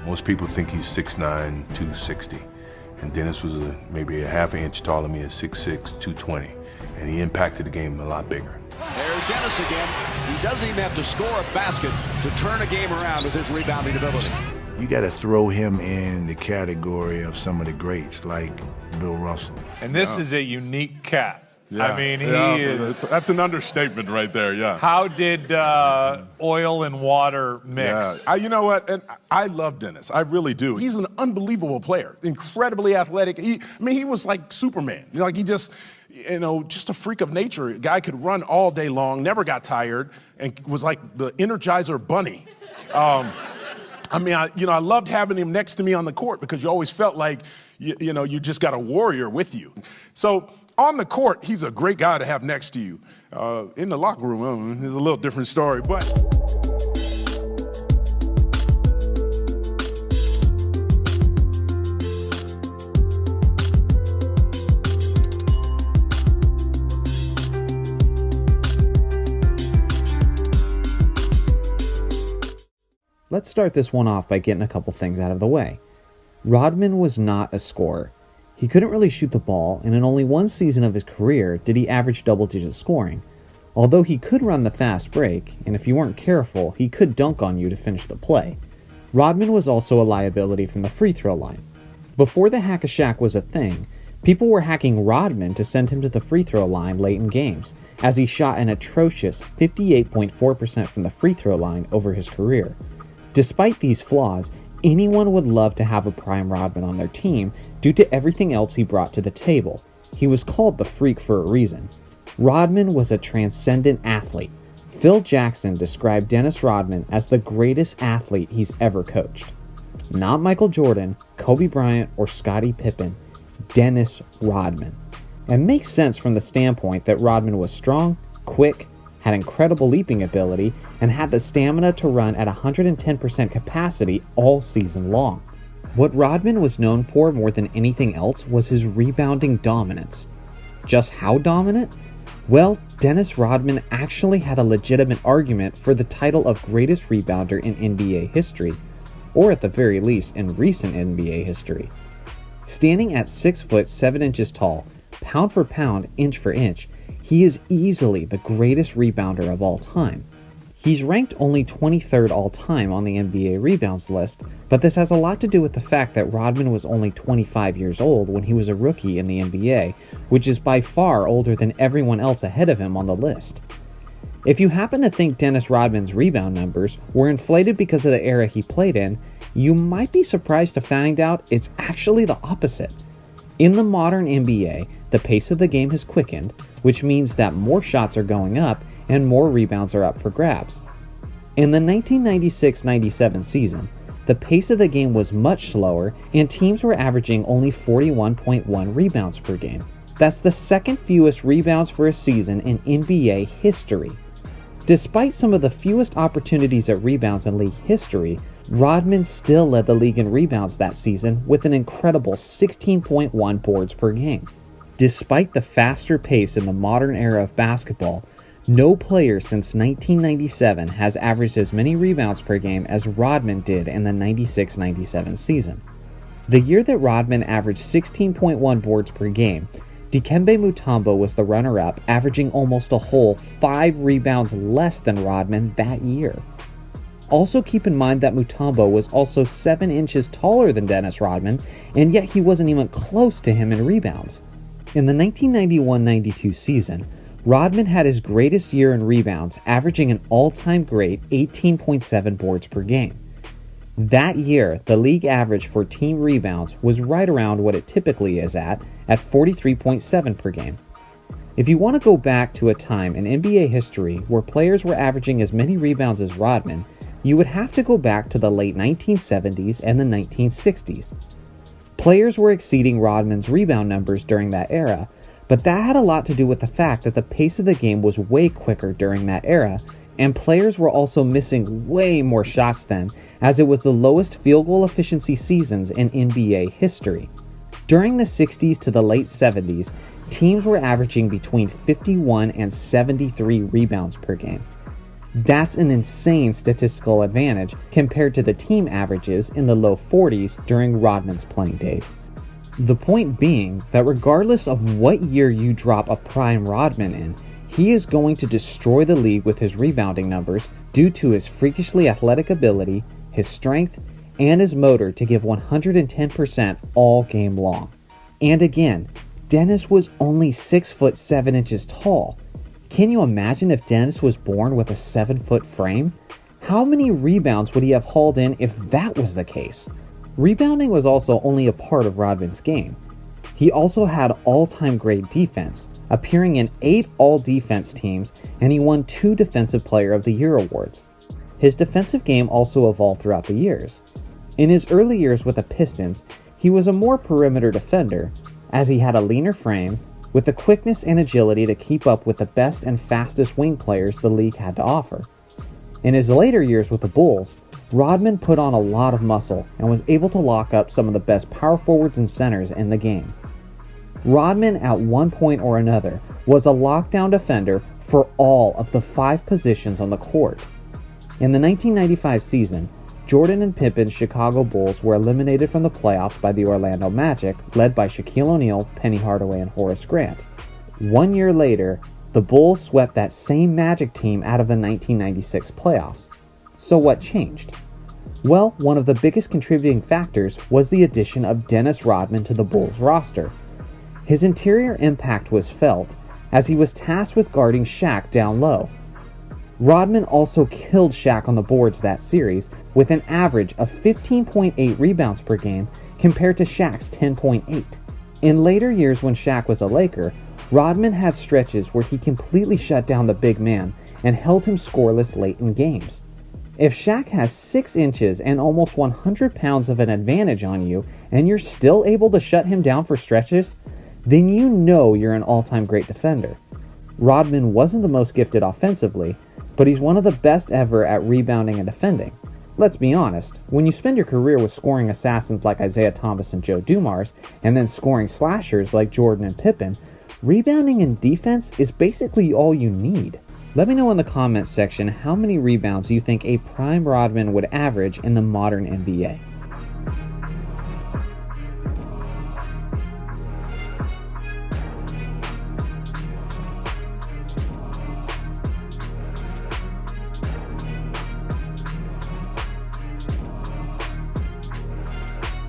Most people think he's 6'9", 260. And Dennis was maybe a half an inch taller than me at 6'6", 220. And he impacted the game a lot bigger. There's Dennis again. He doesn't even have to score a basket to turn a game around with his rebounding ability. You got to throw him in the category of some of the greats like Bill Russell. And this is a unique cat. Yeah, I mean, he is. That's an understatement right there, yeah. How did oil and water mix? Yeah. You know what? And I love Dennis. I really do. He's an unbelievable player, incredibly athletic. He was like Superman. Like he just, just a freak of nature. A guy could run all day long, never got tired, and was like the Energizer Bunny. I loved having him next to me on the court because you always felt like, you just got a warrior with you. So on the court, he's a great guy to have next to you. In the locker room, it's a little different story, but. Let's start this one off by getting a couple things out of the way. Rodman was not a scorer. He couldn't really shoot the ball, and in only one season of his career did he average double-digit scoring. Although he could run the fast break, and if you weren't careful, he could dunk on you to finish the play. Rodman was also a liability from the free throw line. Before the hack-a-shack was a thing, people were hacking Rodman to send him to the free throw line late in games, as he shot an atrocious 58.4% from the free throw line over his career. Despite these flaws, anyone would love to have a prime Rodman on their team due to everything else he brought to the table. He was called the Freak for a reason. Rodman was a transcendent athlete. Phil Jackson described Dennis Rodman as the greatest athlete he's ever coached. Not Michael Jordan, Kobe Bryant, or Scottie Pippen. Dennis Rodman. It makes sense from the standpoint that Rodman was strong, quick, had incredible leaping ability, and had the stamina to run at 110% capacity all season long. What Rodman was known for more than anything else was his rebounding dominance. Just how dominant? Well, Dennis Rodman actually had a legitimate argument for the title of greatest rebounder in NBA history, or at the very least in recent NBA history. Standing at 6 foot 7 inches tall, pound for pound, inch for inch, he is easily the greatest rebounder of all time. He's ranked only 23rd all-time on the NBA rebounds list, but this has a lot to do with the fact that Rodman was only 25 years old when he was a rookie in the NBA, which is by far older than everyone else ahead of him on the list. If you happen to think Dennis Rodman's rebound numbers were inflated because of the era he played in, you might be surprised to find out it's actually the opposite. In the modern NBA, the pace of the game has quickened, which means that more shots are going up and more rebounds are up for grabs. In the 1996-97 season, the pace of the game was much slower and teams were averaging only 41.1 rebounds per game. That's the second fewest rebounds for a season in NBA history. Despite some of the fewest opportunities at rebounds in league history, Rodman still led the league in rebounds that season with an incredible 16.1 boards per game. Despite the faster pace in the modern era of basketball, no player since 1997 has averaged as many rebounds per game as Rodman did in the 96-97 season. The year that Rodman averaged 16.1 boards per game, Dikembe Mutombo was the runner-up, averaging almost a whole 5 rebounds less than Rodman that year. Also keep in mind that Mutombo was also 7 inches taller than Dennis Rodman, and yet he wasn't even close to him in rebounds. In the 1991-92 season, Rodman had his greatest year in rebounds, averaging an all-time great 18.7 boards per game. That year, the league average for team rebounds was right around what it typically is at 43.7 per game. If you want to go back to a time in NBA history where players were averaging as many rebounds as Rodman, you would have to go back to the late 1970s and the 1960s. Players were exceeding Rodman's rebound numbers during that era, but that had a lot to do with the fact that the pace of the game was way quicker during that era, and players were also missing way more shots then, as it was the lowest field goal efficiency seasons in NBA history. During the 60s to the late 70s, teams were averaging between 51 and 73 rebounds per game. That's an insane statistical advantage compared to the team averages in the low 40s during Rodman's playing days. The point being that regardless of what year you drop a prime Rodman in, he is going to destroy the league with his rebounding numbers due to his freakishly athletic ability, his strength, and his motor to give 110% all game long. And again, Dennis was only 6 foot 7 inches tall. Can you imagine if Dennis was born with a 7-foot frame? How many rebounds would he have hauled in if that was the case? Rebounding was also only a part of Rodman's game. He also had all-time great defense, appearing in 8 all-defense teams, and he won 2 Defensive Player of the Year awards. His defensive game also evolved throughout the years. In his early years with the Pistons, he was a more perimeter defender, as he had a leaner frame, with the quickness and agility to keep up with the best and fastest wing players the league had to offer. In his later years with the Bulls, Rodman put on a lot of muscle and was able to lock up some of the best power forwards and centers in the game. Rodman, at one point or another, was a lockdown defender for all of the 5 positions on the court. In the 1995 season, Jordan and Pippen's Chicago Bulls were eliminated from the playoffs by the Orlando Magic, led by Shaquille O'Neal, Penny Hardaway, and Horace Grant. 1 year later, the Bulls swept that same Magic team out of the 1996 playoffs. So what changed? Well, one of the biggest contributing factors was the addition of Dennis Rodman to the Bulls roster. His interior impact was felt, as he was tasked with guarding Shaq down low. Rodman also killed Shaq on the boards that series, with an average of 15.8 rebounds per game compared to Shaq's 10.8. In later years when Shaq was a Laker, Rodman had stretches where he completely shut down the big man and held him scoreless late in games. If Shaq has 6 inches and almost 100 pounds of an advantage on you, and you're still able to shut him down for stretches, then you know you're an all-time great defender. Rodman wasn't the most gifted offensively, but he's one of the best ever at rebounding and defending. Let's be honest, when you spend your career with scoring assassins like Isaiah Thomas and Joe Dumars, and then scoring slashers like Jordan and Pippen, rebounding and defense is basically all you need. Let me know in the comments section how many rebounds you think a prime Rodman would average in the modern NBA.